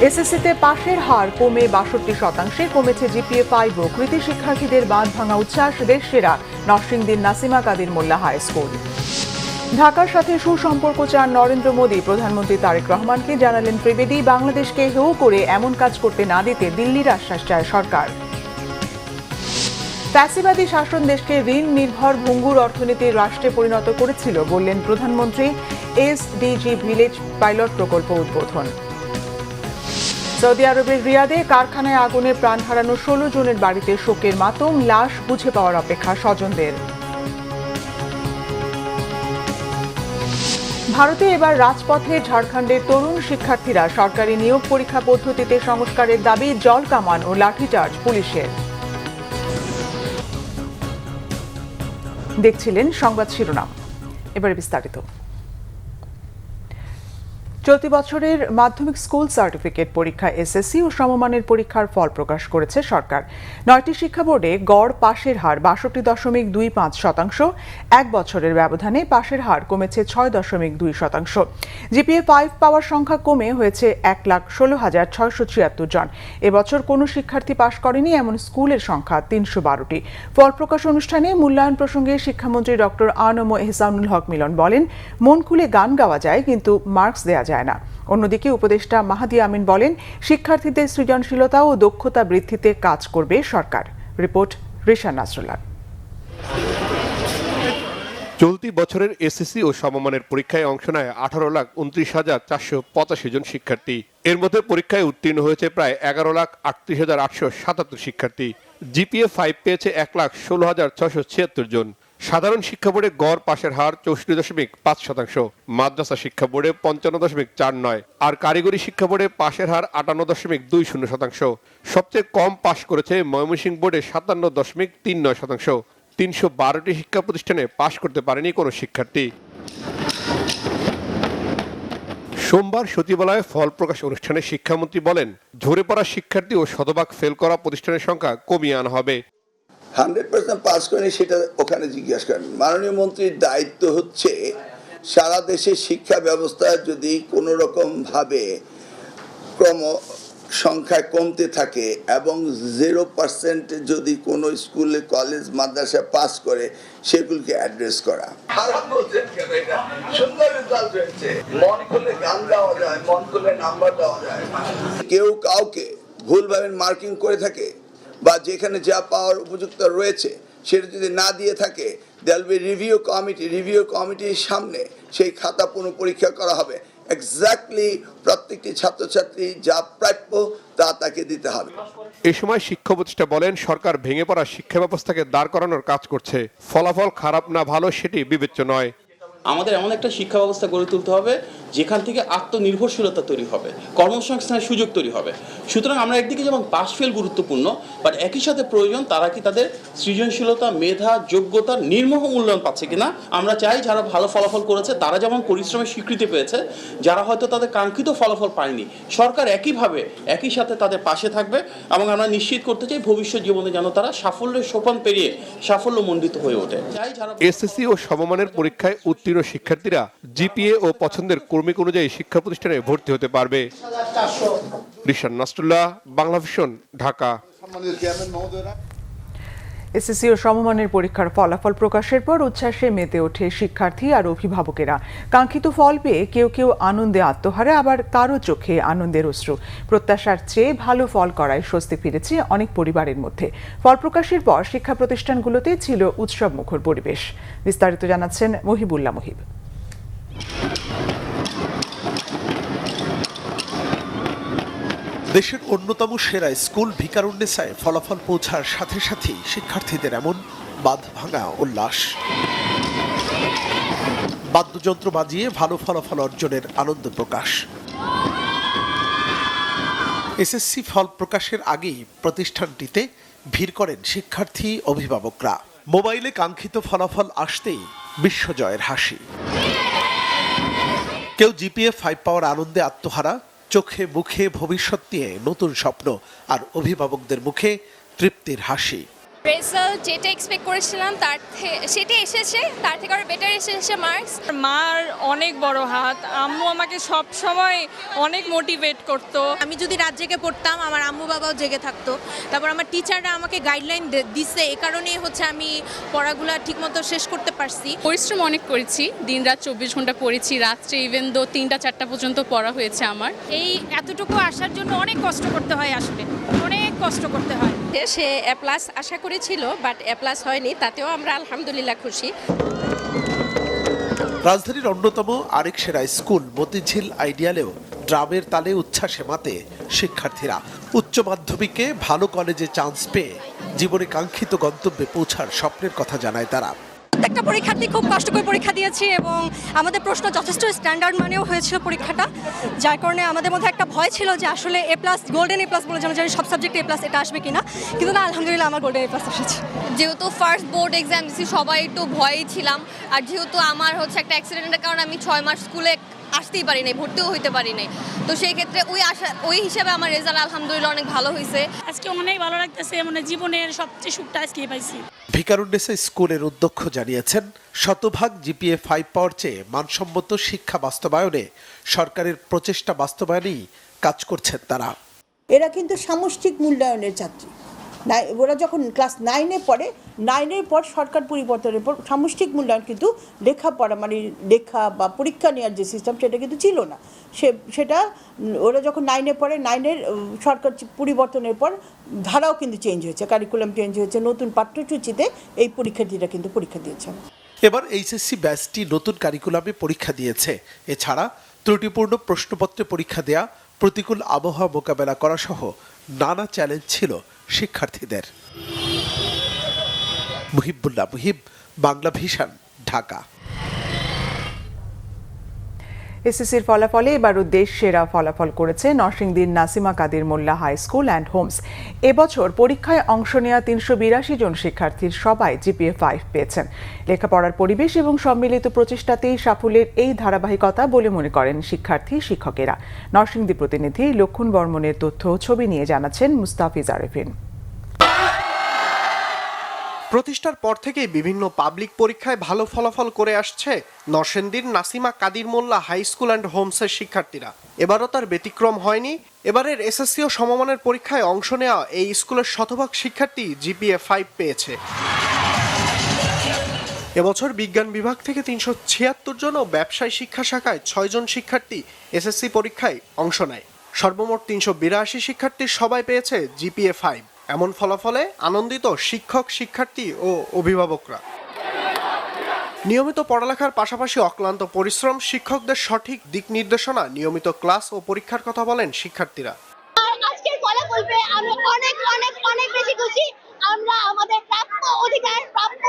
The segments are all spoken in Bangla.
এসএসসিতে পাশের হার কমে ৬২%, কমেছে জিপিএ 5 ও কৃতি শিক্ষার্থীদের বাঁধ ভাঙা উচ্ছ্বাস, দেশ সেরা নরসিংদীর নাসিমা কাদির মোল্লা হাই স্কুল। ঢাকার সাথে সুসম্পর্ক চান নরেন্দ্র মোদী, প্রধানমন্ত্রী তারেক রহমানকে জানালেন ত্রিবেদী। বাংলাদেশকে হেয় করে এমন কাজ করতে না দিতে দিল্লির আশ্বাস চায় সরকার। ফ্যাসিবাদী শাসন দেশকে ঋণ নির্ভর ভঙ্গুর অর্থনীতির রাষ্ট্রে পরিণত করেছিল বললেন প্রধানমন্ত্রী। এসডিজি ভিলেজ পাইলট প্রকল্প উদ্বোধন। সৌদি আরবের রিয়াদে কারখানায় আগুনে প্রাণ হারানো 16 জনের বাড়িতে শোকের মাতম, লাশ বুঝে পাওয়ার অপেক্ষা স্বজনদের। ভারতে এবার রাজপথে ঝাড়খণ্ডের তরুণ শিক্ষার্থীরা সরকারি নিয়োগ পরীক্ষা পদ্ধতিতে সংস্কারের দাবি, জল কামান ও লাঠিচার্জ পুলিশের। দেখছিলেন সংবাদ শিরোনাম, এবারে বিস্তারিত। চলতি বছরের মাধ্যমিক স্কুল সার্টিফিকেট পরীক্ষা এসএসসি ও সমমানের পরীক্ষার ফল প্রকাশ করেছে সরকার। 9টি শিক্ষা বোর্ডে গড় পাশের হার ৬২.25%। এক বছরের ব্যবধানে পাশের হার কমেছে 6.2%। জিপিএ 5 পাওয়ার সংখ্যা কমে হয়েছে 1,16,676 জন। এবছর কোনো শিক্ষার্থী পাশ করেনি এমন স্কুলের সংখ্যা 312টি। ফল প্রকাশ অনুষ্ঠানে মূল্যায়ন প্রসঙ্গে শিক্ষামন্ত্রী ডক্টর আ.ন.ম এহসানুল হক মিলন বলেন, মন খুলে গান গাওয়া যায় কিন্তু মার্কস দেয়া যায় না। অন্যদিকে উপদেষ্টা মাহাদি আমিন বলেন, শিক্ষার্থীদের সৃজনশীলতা ও দক্ষতা বৃদ্ধিতে কাজ করবে সরকার। রিপোর্ট রিশান নাসরুল্লাহ। চলতি বছরের এসএসসি ও সমমানের পরীক্ষায় অংশ নেয় 18,29,485 জন শিক্ষার্থী। এর মধ্যে পরীক্ষায় উত্তীর্ণ হয়েছে প্রায় 11,38,877 শিক্ষার্থী। জিপিএ 5 পেয়েছে 1,16,676 জন। সাধারণ শিক্ষা বোর্ডে গড় পাশের হার 64.5%, মাদ্রাসা শিক্ষা বোর্ডে 55.49 আর কারিগরি শিক্ষা বোর্ডে পাশের হার 58.20%। সবচেয়ে কম পাশ করেছে ময়মনসিংহ বোর্ডে 57.39%। 312টি শিক্ষা প্রতিষ্ঠানে পাশ করতে পারেনি কোনো শিক্ষার্থী। সোমবার সচিবালয়ে ফল প্রকাশ অনুষ্ঠানে শিক্ষামন্ত্রী বলেন, ঝরে পড়া শিক্ষার্থী ও শতভাগ ফেল করা প্রতিষ্ঠানের সংখ্যা কমিয়ে আনা হবে। 100% পাস করেনি সেটা ওখানে জিজ্ঞাসা করেন। মাননীয় মন্ত্রীর দায়িত্ব হচ্ছে সারা দেশে শিক্ষা ব্যবস্থা যদি কোনো রকম ভাবে ক্রম সংখ্যা কমতে থাকে এবং 0% যদি কোনো স্কুলে কলেজ মাদ্রাসা পাস করে সেগুলোকে অ্যাড্রেস করা। সুন্দর রেজাল্ট হয়েছে, মন খুলে গান গাওয়া যায়, মন খুলে নাম্বার দেওয়া যায়। কেউ কাউকে ভুলভাবে মার্কিং করে থাকে বা যেখানে যা পাওয়ার উপযুক্ত রয়েছে সেটা যদি না দিয়ে থাকে, দেয়াল বি রিভিউ কমিটির সামনে সেই খাতা পুনঃপরীক্ষা করা হবে। এক্স্যাক্টলি প্রত্যেকটি ছাত্রছাত্রী যা প্রাপ্য তা তাকে দিতে হবে। এ সময় শিক্ষা উপদেষ্টা বলেন, সরকার ভেঙে পড়া শিক্ষা ব্যবস্থাকে দাঁড় করানোর কাজ করছে। ফলাফল খারাপ না ভালো সেটি বিবেচ্য নয়। আমাদের এমন একটা শিক্ষা ব্যবস্থা গড়ে তুলতে হবে যেখান থেকে আত্মনির্ভরশীলতা তৈরি হবে, কর্মসংস্থানের সুযোগ তৈরি হবে। সুতরাং আমরা একদিকে যেমন পাস ফেল গুরুত্বপূর্ণ, বাট একই সাথে প্রয়োজন তারা কি তাদের সৃজনশীলতা, মেধা, যোগ্যতার নির্মোহ মূল্যায়ন পাচ্ছে কিনা। আমরা চাই যারা ভালো ফলাফল করেছে তারা যেমন পরিশ্রমের স্বীকৃতি পেয়েছে, যারা হয়তো তাদের কাঙ্ক্ষিত ফলাফল পায়নি, সরকার একইভাবে একই সাথে তাদের পাশে থাকবে এবং আমরা নিশ্চিত করতে চাই ভবিষ্যৎ জীবনে যেন তারা সাফল্যের সোপান পেরিয়ে সাফল্যমণ্ডিত হয়ে ওঠে। এসএসসি ও সমমানের পরীক্ষায় উত্তীর্ণ শিক্ষার্থীরা জিপিএ ও পছন্দের কর্মী অনুযায়ী শিক্ষা প্রতিষ্ঠানে ভর্তি হতে পারবে। রিশান নাসরুল্লাহ, বাংলাভিশন, ঢাকা। এসএসসি ও সমমানের পরীক্ষার ফলাফল প্রকাশের পর উচ্ছ্বাসে মেতে ওঠে শিক্ষার্থী আর অভিভাবকেরা। কাঙ্ক্ষিত ফল পেয়ে কেউ কেউ আনন্দে আত্মহারা, আবার কারো চোখে আনন্দের অশ্রু। প্রত্যাশার চেয়ে ভালো ফল করায় স্বস্তি ফিরেছে অনেক পরিবারের মধ্যে। ফল প্রকাশের পর শিক্ষা প্রতিষ্ঠানগুলোতে ছিল উৎসব মুখর পরিবেশ। বিস্তারিত জানাচ্ছেন মহিবুল্লাহ মহিব। দেশের অন্যতম সেরা স্কুল ভিকারুন্নেসায় ফলাফল পৌঁছার সাথে সাথেই শিক্ষার্থীদের এমন বাঁধ ভাঙা উল্লাস। বাদ্যযন্ত্র বাজিয়ে ভালো ফলাফল অর্জনের আনন্দ প্রকাশ। এসএসসি ফল প্রকাশের আগেই প্রতিষ্ঠানটিতে ভিড় করেন শিক্ষার্থী, অভিভাবকরা। মোবাইলে কাঙ্ক্ষিত ফলাফল আসতেই বিশ্বজয়ের হাসি। কেউ জিপিএ 5 পাওয়ার আনন্দে আত্মহারা, চোখে মুখে ভবিষ্যৎ নিয়ে নতুন স্বপ্ন, আর অভিভাবকদের মুখে তৃপ্তির হাসি। রেজাল্ট যেটা এক্সপেক্ট করেছিলাম সেটা এসেছে, তার থেকে আরো বেটার এসেছে মার্কস। মার অনেক বড় হাত, আম্মু আমাকে সব সময় অনেক মোটিভেট করতো। আমি যদি রাত জেগে পড়তাম, আমার আম্মু বাবাও জেগে থাকতো। তারপর আমার টিচাররা আমাকে গাইডলাইন দিচ্ছে, এই কারণেই হচ্ছে আমি পড়াগুলো ঠিকমতো শেষ করতে পারছি। পরিশ্রম অনেক করেছি, দিনরাত 24 ঘন্টা পড়েছি, রাত্রে ইভেন 3টা-4টা পর্যন্ত পড়া হয়েছে আমার। এই এতটুকু আসার জন্য অনেক কষ্ট করতে হয়, আসলে অনেক কষ্ট করতে হয়। সে এ প্লাস আশা করেছিল, বাট এ প্লাস হয়নি, তাতেও আমরা আলহামদুলিল্লাহ খুশি। রাজধানীর অন্যতম আরেক সেরা স্কুল মতিঝিল আইডিয়ালেও ড্রামের তালে উচ্ছ্বাসে মাতে শিক্ষার্থীরা। উচ্চ মাধ্যমিকে ভালো কলেজে চান্স পেয়ে জীবনে কাঙ্ক্ষিত গন্তব্যে পৌঁছার স্বপ্নের কথা জানায় তারা। প্রত্যেকটা পরীক্ষার্থী খুব কষ্ট করে পরীক্ষা দিয়েছি এবং আমাদের প্রশ্ন যথেষ্ট স্ট্যান্ডার্ড মানেও হয়েছিল পরীক্ষাটা, যার কারণে আমাদের মধ্যে একটা ভয় ছিল যে আসলে এ প্লাস, গোল্ডেন এ প্লাস বলে জানা যায় সব সাবজেক্টে এ প্লাস এটা আসবে কিনা, কিন্তু না, আলহামদুলিল্লাহ আমার গোল্ডেন এ প্লাস এসেছে। যেহেতু ফার্স্ট বোর্ড এক্সাম দিচ্ছি, সবাই একটু ভয়েই ছিলাম, আর যেহেতু আমার হচ্ছে একটা অ্যাক্সিডেন্টের কারণে আমি 6 মাস স্কুলে আসতেই পারি নাই, ভর্তিও হইতে পারি নাই, তো সেই ক্ষেত্রে ওই হিসাবে আমার রেজাল্ট আলহামদুলিল্লাহ অনেক ভালো হয়েছে। আজকে অনেক ভালো লাগতেছে, মানে জীবনের সবচেয়ে সুখটা আজকে পাইছি। ভিকারুন্নেসা স্কুলের অধ্যক্ষ জানিয়েছেন, শতভাগ জিপিএ 5 পাওয়ার চেয়ে মানসম্মত শিক্ষা বাস্তবায়নে সরকারের প্রচেষ্টা বাস্তবায়নেই কাজ করছেন তারা। এরা কিন্তু সামষ্টিক মূল্যায়নের ছাত্রী। ওরা যখন ক্লাস 9-এ পড়ে, 9-এর পর সরকার পরিবর্তনের পর সামষ্টিক মূল্যায়ন কিন্তু লেখাপড়া, মানে লেখা বা পরীক্ষা নেওয়ার যে সিস্টেম, সেটা কিন্তু ছিল না। সেটা ওরা যখন 9-এ পড়ে, 9-এর সরকার পরিবর্তনের পর ধারাও কিন্তু চেঞ্জ হয়েছে, কারিকুলাম চেঞ্জ হয়েছে, নতুন পাঠ্যসূচিতে এই পরীক্ষার্থীরা কিন্তু পরীক্ষা দিয়েছেন। এবার এইচএসসি ব্যাচটি নতুন কারিকুলামে পরীক্ষা দিয়েছে। এছাড়া ত্রুটিপূর্ণ প্রশ্নপত্রে পরীক্ষা দেয়া, প্রতিকূল আবহাওয়া মোকাবেলা করা সহ নানা চ্যালেঞ্জ ছিল শিক্ষার্থীদের। মুহিবুল্লাহ মুহিব, বাংলা ভিশন, ঢাকা। এসএসসির ফলাফলে এবারও দেশ সেরা ফলাফল করেছে নরসিংদীর নাসিমা কাদির মোল্লা হাই স্কুল অ্যান্ড হোমস। এবছর পরীক্ষায় অংশ নেওয়া 382 জন শিক্ষার্থীর সবাই জিপিএ 5 পেয়েছেন। লেখাপড়ার পরিবেশ এবং সম্মিলিত প্রচেষ্টাতেই সাফল্যের এই ধারাবাহিকতা বলে মনে করেন শিক্ষার্থী শিক্ষকেরা। নরসিংদী প্রতিনিধি লক্ষণ বর্মনের তথ্য ছবি নিয়ে জানাচ্ছেন মুস্তাফিজ আরেফিন। প্রতিষ্ঠার পর থেকেই বিভিন্ন পাবলিক পরীক্ষায় ভালো ফলাফল করে আসছে নরসিংদীর নাসিমা কাদির মোল্লা হাই স্কুল অ্যান্ড হোমসের শিক্ষার্থীরা। এবারও তার ব্যতিক্রম হয়নি। এবারের এসএসসি ও সমমানের পরীক্ষায় অংশ নেওয়া এই স্কুলের শতভাগ শিক্ষার্থী জিপিএ 5 পেয়েছে। এবছর বিজ্ঞান বিভাগ থেকে 376 জন ও ব্যবসায় শিক্ষা শাখায় 6 জন শিক্ষার্থী এসএসসি পরীক্ষায় অংশ নেয়। সর্বমোট 382 শিক্ষার্থীর সবাই পেয়েছে জিপিএ 5। এমন ফলাফলে আনন্দিত শিক্ষক, শিক্ষার্থী ও অভিভাবকরা। নিয়মিত পড়ালেখার পাশাপাশি অক্লান্ত পরিশ্রম, শিক্ষকদের সঠিক দিক নির্দেশনা, নিয়মিত ক্লাস ও পরীক্ষার কথা বলেন শিক্ষার্থীরা। আজকের ফলাফল পেয়ে আমি অনেক অনেক অনেক বেশি খুশি। আমরা আমাদের প্রাপ্য অধিকার, প্রাপ্য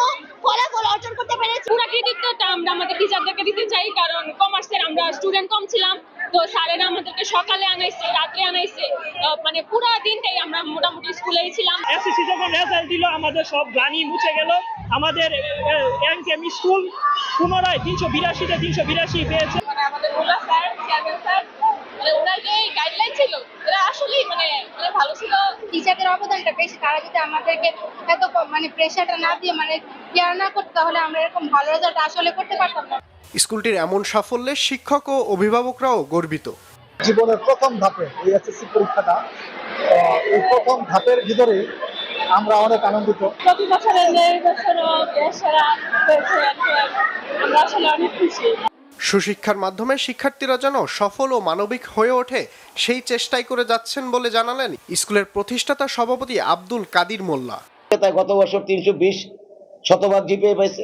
ফলাফল অর্জন করতে পেরেছি। পুরো কৃতিত্বটা আমরা আমাদের টিচারদেরকে দিতে চাই, কারণ কমার্সের আমরা স্টুডেন্ট কম ছিলাম, তো স্যারেরা আমাদেরকে সকালে আনাইছে, রাতে আনাইছে, মানে পুরো দিনটাই আমরা মোটামুটি স্কুলেই ছিলাম। এসএসসি যখন রেজাল্ট দিল, আমাদের সব গ্লানি মুছে গেল। আমাদের এনকেএম স্কুল পুনরায় 382-তে 382 পেয়েছে। মানে আমাদের মোল্লা স্যার, চেয়ারম্যান স্যার, মানে ওনার যে গাইডলাইন ছিল, এটা আসলেই মানে ভালো ছিল। টিচারদের অবদানটা বেশি, তারা যদি আমাদেরকে এত মানে প্রেশারটা না দিয়ে মানে কেয়ার না করতে, তাহলে আমরা এরকম ভালো রেজাল্ট আসলে করতে পারতাম না। স্কুলটির এমন সাফল্যে শিক্ষক ও অভিভাবকরাও গর্বিত। জীবনের প্রথম ধাপে এই এসএসসি পরীক্ষাটা, এই প্রথম ধাপের ভিতরে আমরা অনেক আনন্দিত। প্রতি বছরের আমরা আসলে অনেক খুশি। সুশিক্ষার মাধ্যমে শিক্ষার্থীরা যেন সফল ও মানবিক হয়ে ওঠে, সেই চেষ্টাই করে যাচ্ছেন বলে জানালেন স্কুলের প্রতিষ্ঠাতা সভাপতি আব্দুল কাদির মোল্লা। গত বছর 320 শতভাগ জিপিএ পেয়েছে,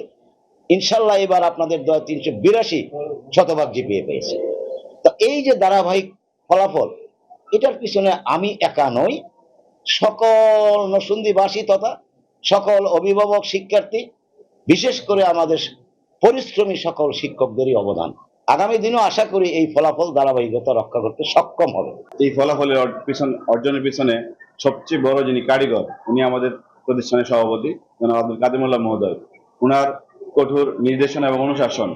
ইনশাল্লাহ এবার আপনাদের 382 শতভাগ জিপিএ পেয়েছে। তো এই যে ধারাবাহিক ফলাফল, এটার পিছনে আমি একা নই, সকল নরসিংদীবাসী তথা সকল অভিভাবক, শিক্ষার্থী, বিশেষ করে আমাদের পরিশ্রমী সকল শিক্ষকদেরই অবদান। আগামী দিনও আশা করি এই ফলাফল ধারাবাহিকতা রক্ষা করতে সক্ষম হবে। এই ফলাফলের অর্জনের পিছনে সবচেয়ে বড় যিনি কারিগর, উনি আমাদের প্রতিষ্ঠানের সভাপতি জনাব আব্দুল কাদির মোল্লা মহোদয়। উনার কঠোর নির্দেশনা এবং অনুশাসন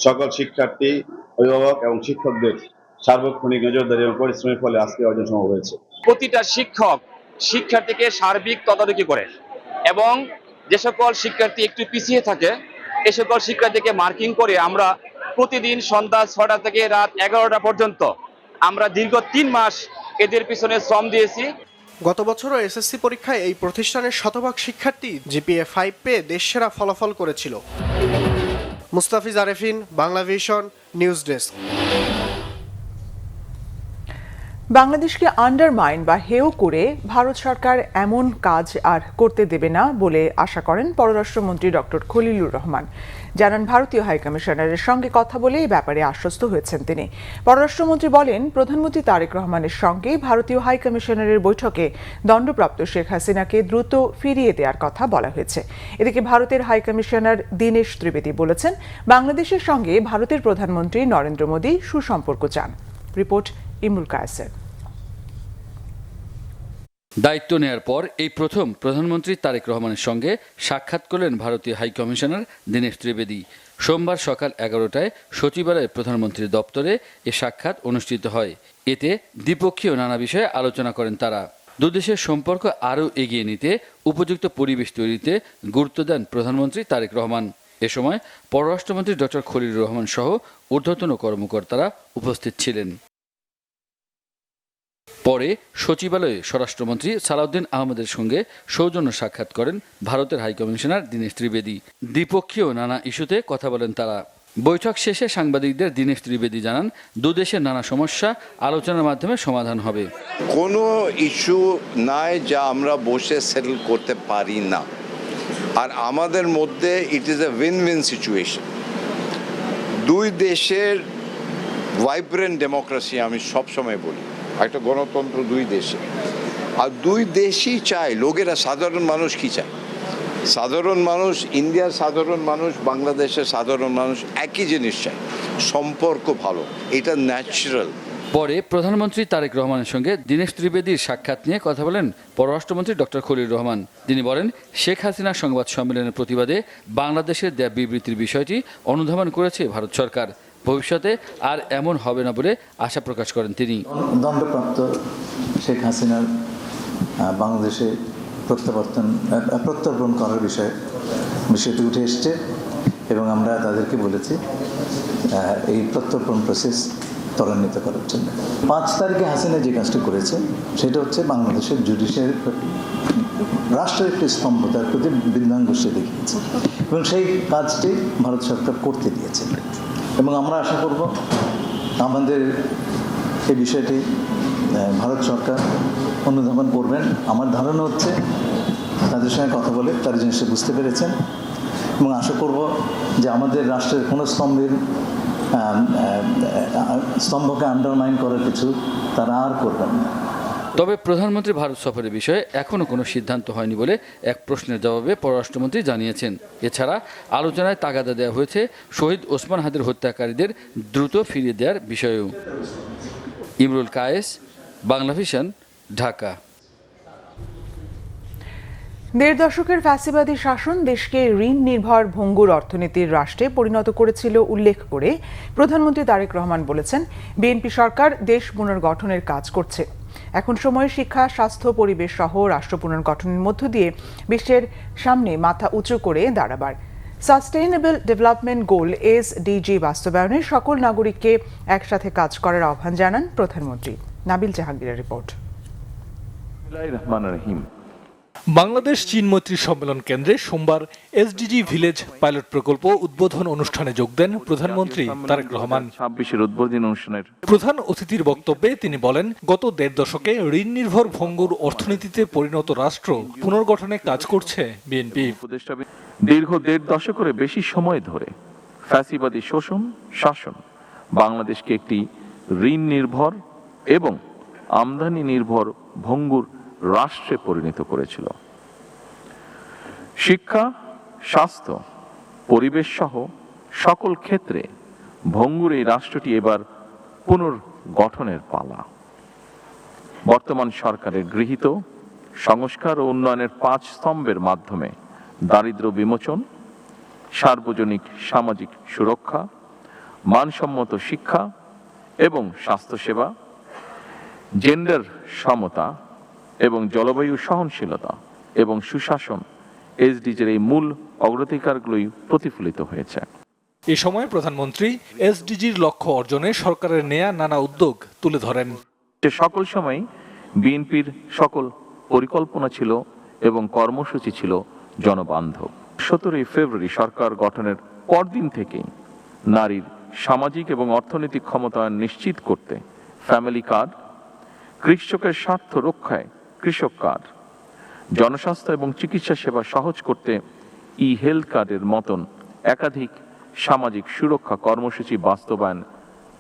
সকল শিক্ষার্থী, অভিভাবক এবং শিক্ষকদের সার্বক্ষণিক নজরদারি এবং পরিশ্রমের ফলে আজকে অর্জন সম্ভব হয়েছে। প্রতিটা শিক্ষক শিক্ষার্থীকে সার্বিক তদারকি করে এবং যে সকল শিক্ষার্থী একটু পিছিয়ে থাকে এ সকল শিক্ষার্থীকে মার্কিং করে আমরা প্রতিদিন সন্ধ্যা 6টা থেকে রাত 11টা পর্যন্ত আমরা দীর্ঘ 3 মাস এদের পিছনে শ্রম দিয়েছি। গত বছরও এসএসসি পরীক্ষায় এই প্রতিষ্ঠানের শতভাগ শিক্ষার্থী জিপিএ 5 পেয়ে দেশসেরা ফলাফল করেছিল। Mustafiz Arefin, Bangla vision, news desk. বাংলাদেশকে আন্ডারমাইন বা হেয় করে ভারত সরকার এমন কাজ আর করতে দেবে না বলে আশা করেন পররাষ্ট্রমন্ত্রী ডক্টর খলিলুর রহমান। জানান ভারতীয় হাইকমিশনারের সঙ্গে কথা বলে এই ব্যাপারে আশ্বস্ত হয়েছেন তিনি। পররাষ্ট্রমন্ত্রী বলেন, প্রধানমন্ত্রী তারেক রহমানের সঙ্গে ভারতীয় হাইকমিশনারের বৈঠকে দণ্ডপ্রাপ্ত শেখ হাসিনাকে দ্রুত ফিরিয়ে দেওয়ার কথা বলা হয়েছে। এদিকে ভারতের হাইকমিশনার দীনেশ ত্রিবেদী বলেছেন, বাংলাদেশের সঙ্গে ভারতের প্রধানমন্ত্রী নরেন্দ্র মোদী সুসম্পর্ক চান। রিপোর্ট ইমরুল কায়েসের। দায়িত্ব নেয়ার পর এই প্রথম প্রধানমন্ত্রী তারেক রহমানের সঙ্গে সাক্ষাৎ করলেন ভারতীয় হাইকমিশনার দীনেশ ত্রিবেদী। সোমবার সকাল 11টায় সচিবালয়ে প্রধানমন্ত্রীর দপ্তরে এ সাক্ষাৎ অনুষ্ঠিত হয়। এতে দ্বিপক্ষীয় নানা বিষয়ে আলোচনা করেন তারা। দুদেশের সম্পর্ক আরও এগিয়ে নিতে উপযুক্ত পরিবেশ তৈরিতে গুরুত্ব দেন প্রধানমন্ত্রী তারেক রহমান। এ সময় পররাষ্ট্রমন্ত্রী ডক্টর খলিলুর রহমান সহ ঊর্ধ্বতন কর্মকর্তারা উপস্থিত ছিলেন। পরে সচিবালয়ে স্বরাষ্ট্রমন্ত্রী সালাউদ্দিন আহমেদের সঙ্গে সৌজন্য সাক্ষাৎ করেন ভারতের হাইকমিশনার দীনেশ ত্রিবেদী। দ্বিপক্ষীয় নানা ইস্যুতে কথা বলেন তারা। বৈঠক শেষে সাংবাদিকদের দীনেশ ত্রিবেদী জানান, দুদেশের নানা সমস্যা আলোচনার মাধ্যমে সমাধান হবে। কোনো ইস্যু নাই যা আমরা বসে সেটেল করতে পারি না, আর আমাদের মধ্যে it is a win win situation. দুই দেশের ভাইব্রেন্ট ডেমোক্রেসি, আমি সবসময় বলি, একটা গণতন্ত্র দুই দেশে, আর দুই দেশই চায় লোকেরা। সাধারণ মানুষ কি চায়? সাধারণ মানুষ, ইন্ডিয়ার সাধারণ মানুষ, বাংলাদেশের সাধারণ মানুষ একই জিনিস চায়, সম্পর্ক ভালো, এটা ন্যাচারাল। পরে প্রধানমন্ত্রী তারেক রহমানের সঙ্গে দীনেশ ত্রিবেদীর সাক্ষাৎ নিয়ে কথা বলেন পররাষ্ট্রমন্ত্রী ডক্টর খলিলুর রহমান। তিনি বলেন, শেখ হাসিনা সংবাদ সম্মেলনের প্রতিবাদে বাংলাদেশের দেয়া বিবৃতির বিষয়টি অনুধাবন করেছে ভারত সরকার। ভবিষ্যতে আর এমন হবে না বলে আশা প্রকাশ করেন তিনি। দণ্ডপ্রাপ্ত শেখ হাসিনার বাংলাদেশে প্রত্যর্পণ করার বিষয়টি উঠে এসছে এবং আমরা তাদেরকে বলেছি এই প্রত্যর্পণ প্রসেস ত্বরান্বিত করার জন্য। 5 তারিখে হাসিনা যে কাজটি করেছে সেটা হচ্ছে বাংলাদেশের জুডিশিয়ারি রাষ্ট্রের একটি স্তম্ভতার প্রতি বৃদ্ধাঙ্গুষ্ঠে দেখিয়েছে এবং সেই কাজটি ভারত সরকার করতে দিয়েছে এবং আমরা আশা করব আমাদের এই বিষয়টি ভারত সরকার অনুধাবন করবেন। আমার ধারণা হচ্ছে তাদের সঙ্গে কথা বলে তারা জিনিসটা বুঝতে পেরেছেন এবং আশা করব যে আমাদের রাষ্ট্রের কোনো স্তম্ভকে আন্ডারমাইন করার কিছু তারা আর করবেন না। তবে প্রধানমন্ত্রী ভারত সফরের বিষয়ে এখনও কোনো সিদ্ধান্ত হয়নি বলে এক প্রশ্নের জবাবে পররাষ্ট্রমন্ত্রী জানিয়েছেন। এছাড়া আলোচনায় তাগাদা দেওয়া হয়েছে শহীদ ওসমান হাদির হত্যাকারীদের দ্রুত ফিরিয়ে দেওয়ার বিষয়েও। ইমরুল কায়েস, বাংলা ভিশন, ঢাকা। 1.5 দশকের ফ্যাসিবাদী শাসন দেশকে ঋণ নির্ভর ভঙ্গুর অর্থনীতির রাষ্ট্রে পরিণত করেছিল উল্লেখ করে প্রধানমন্ত্রী তারেক রহমান বলেছেন, বিএনপি সরকার দেশ পুনর্গঠনের কাজ করছে। এখন সময়ে শিক্ষা, স্বাস্থ্য, পরিবেশ সহ রাষ্ট্র পুনর্গঠনের মধ্য দিয়ে বিশ্বের সামনে মাথা উঁচু করে দাঁড়াবার সাস্টেইনেবল ডেভেলপমেন্ট গোল SDG বাস্তবায়নে সকল নাগরিককে একসাথে কাজ করার আহ্বান জানান প্রধানমন্ত্রী। নাবিল জাহাঙ্গীরের রিপোর্ট। বাংলাদেশ চীন মৈত্রী সম্মেলন কেন্দ্রে সোমবার SDG ভিলেজ পাইলট প্রকল্প উদ্বোধন অনুষ্ঠানে যোগ দেন প্রধানমন্ত্রী তারেক রহমান। প্রধান অতিথির বক্তব্যে তিনি বলেন, গত 1.5 দশকে ঋণ নির্ভর ভঙ্গুর অর্থনীতিতে পরিণত রাষ্ট্র পুনর্গঠনে কাজ করছে বিএনপি। দীর্ঘ 1.5 দশকের বেশি সময় ধরে ফ্যাসিবাদী শোষণ শাসন বাংলাদেশকে একটি ঋণ নির্ভর এবং আমদানি নির্ভর ভঙ্গুর রাষ্ট্রে পরিণত করেছিল। শিক্ষা, স্বাস্থ্য, পরিবেশ সহ সকল ক্ষেত্রে ভঙ্গুর এই রাষ্ট্রটি এবার পুনর্গঠনের পালা। বর্তমান সরকারের গৃহীত সংস্কার ও উন্নয়নের 5 স্তম্ভের মাধ্যমে দারিদ্র্য বিমোচন, সার্বজনিক সামাজিক সুরক্ষা, মানসম্মত শিক্ষা এবং স্বাস্থ্যসেবা, জেন্ডার সমতা এবং জলবায়ু সহনশীলতা এবং সুশাসন এসডিজির এই মূল অগ্রাধিকারগুলোই প্রতিফলিত হয়েছে। এ সময় প্রধানমন্ত্রী এসডিজির লক্ষ্য অর্জনে সরকারের নেয়া নানা উদ্যোগ তুলে ধরেন। সকল সময় বিএনপির সকল পরিকল্পনা ছিল এবং কর্মসূচি ছিল জনবান্ধব। 17 ফেব্রুয়ারি সরকার গঠনের পরদিন থেকেই নারীর সামাজিক এবং অর্থনৈতিক ক্ষমতায়ন নিশ্চিত করতে ফ্যামিলি কার্ড, কৃষকের স্বার্থ রক্ষায় কৃষক কার্ড, জনস্বাস্থ্য এবং চিকিৎসা সেবা সহজ করতে ই হেলথ কার্ডের মতন একাধিক সামাজিক সুরক্ষা কর্মসূচি বাস্তবায়ন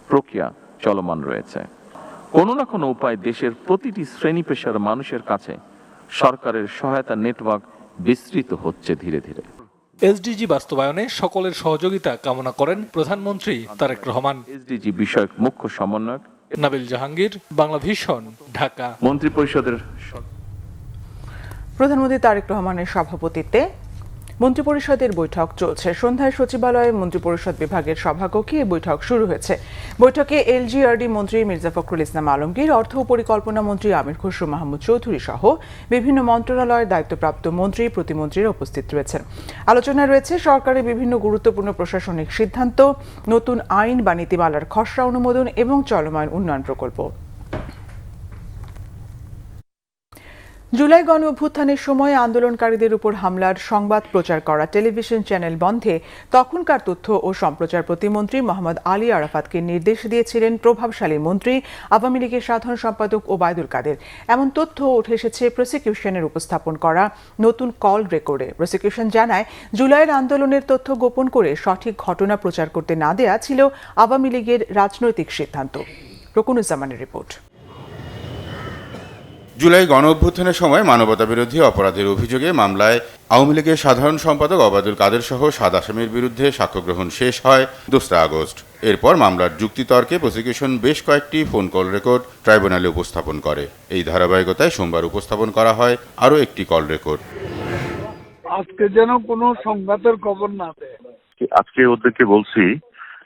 প্রক্রিয়া চলমান রয়েছে। কোনো না কোনো উপায়ে দেশের প্রতিটি শ্রেণী পেশার মানুষের কাছে সরকারের সহায়তা নেটওয়ার্ক বিস্তৃত হচ্ছে ধীরে ধীরে। এসডিজি বাস্তবায়নে সকলের সহযোগিতা কামনা করেন প্রধানমন্ত্রী তারেক রহমান। এসডিজি বিষয়ক মুখ্য সমন্বয়ক নাবিল জাহাঙ্গীর, বাংলা ভিশন, ঢাকা। মন্ত্রিপরিষদের প্রধানমন্ত্রী তারেক রহমানের সভাপতিত্বে মন্ত্রিপরিষদের বৈঠক চলছে। সন্ধ্যায় সচিবালয়ে মন্ত্রিপরিষদ বিভাগের সভাকক্ষে এই বৈঠক শুরু হয়েছে। বৈঠকে এলজিআরডি মন্ত্রী মির্জা ফখরুল ইসলাম আলমগীর, অর্থ ও পরিকল্পনা মন্ত্রী আমির খসরু মাহমুদ চৌধুরী সহ বিভিন্ন মন্ত্রণালয়ের দায়িত্বপ্রাপ্ত মন্ত্রী প্রতিমন্ত্রীরা উপস্থিত রয়েছেন। আলোচনায় রয়েছে সরকারের বিভিন্ন গুরুত্বপূর্ণ প্রশাসনিক সিদ্ধান্ত, নতুন আইন বা নীতিমালার খসড়া অনুমোদন এবং চলমান উন্নয়ন প্রকল্প। জুলাই গণ অভ্যুত্থানের সময় আন্দোলনকারীদের উপর হামলার সংবাদ প্রচার করা টেলিভিশন চ্যানেল বন্ধে তখনকার তথ্য ও সম্প্রচার প্রতিমন্ত্রী মোহাম্মদ আলী আরাফাতকে নির্দেশ দিয়েছিলেন প্রভাবশালী মন্ত্রী আওয়ামী লীগের সাধারণ সম্পাদক ওবায়দুল কাদের। এমন তথ্য উঠে এসেছে প্রসিকিউশনের উপস্থাপন করা নতুন কল রেকর্ডে। প্রসিকিউশন জানায়, জুলাইয়ের আন্দোলনের তথ্য গোপন করে সঠিক ঘটনা প্রচার করতে না দেয়া ছিল আওয়ামী লীগের রাজনৈতিক সিদ্ধান্ত। রকুনুজ্জামানের রিপোর্ট। জুলাই গণ অভ্যুত্থানের সময় মানবতাবিরোধী অপরাধের অভিযোগে মামলায় আওয়ামী লীগের সাধারণ সম্পাদক ওবায়দুল কাদের সহ 7 আসামির বিরুদ্ধে সাক্ষ্য গ্রহণ শেষ হয় 2 আগস্ট। এরপর মামলার যুক্তিতর্কে প্রসিকিউশন বেশ কয়েকটি ফোন কল রেকর্ড ট্রাইব্যুনালে উপস্থাপন করে। এই ধারাবাহিকতায় সোমবার উপস্থাপন করা হয় আরও একটি কল রেকর্ড। আজকে যেন কোনো সংঘাতের খবর না দেয়। আজকে ওদেরকে বলছি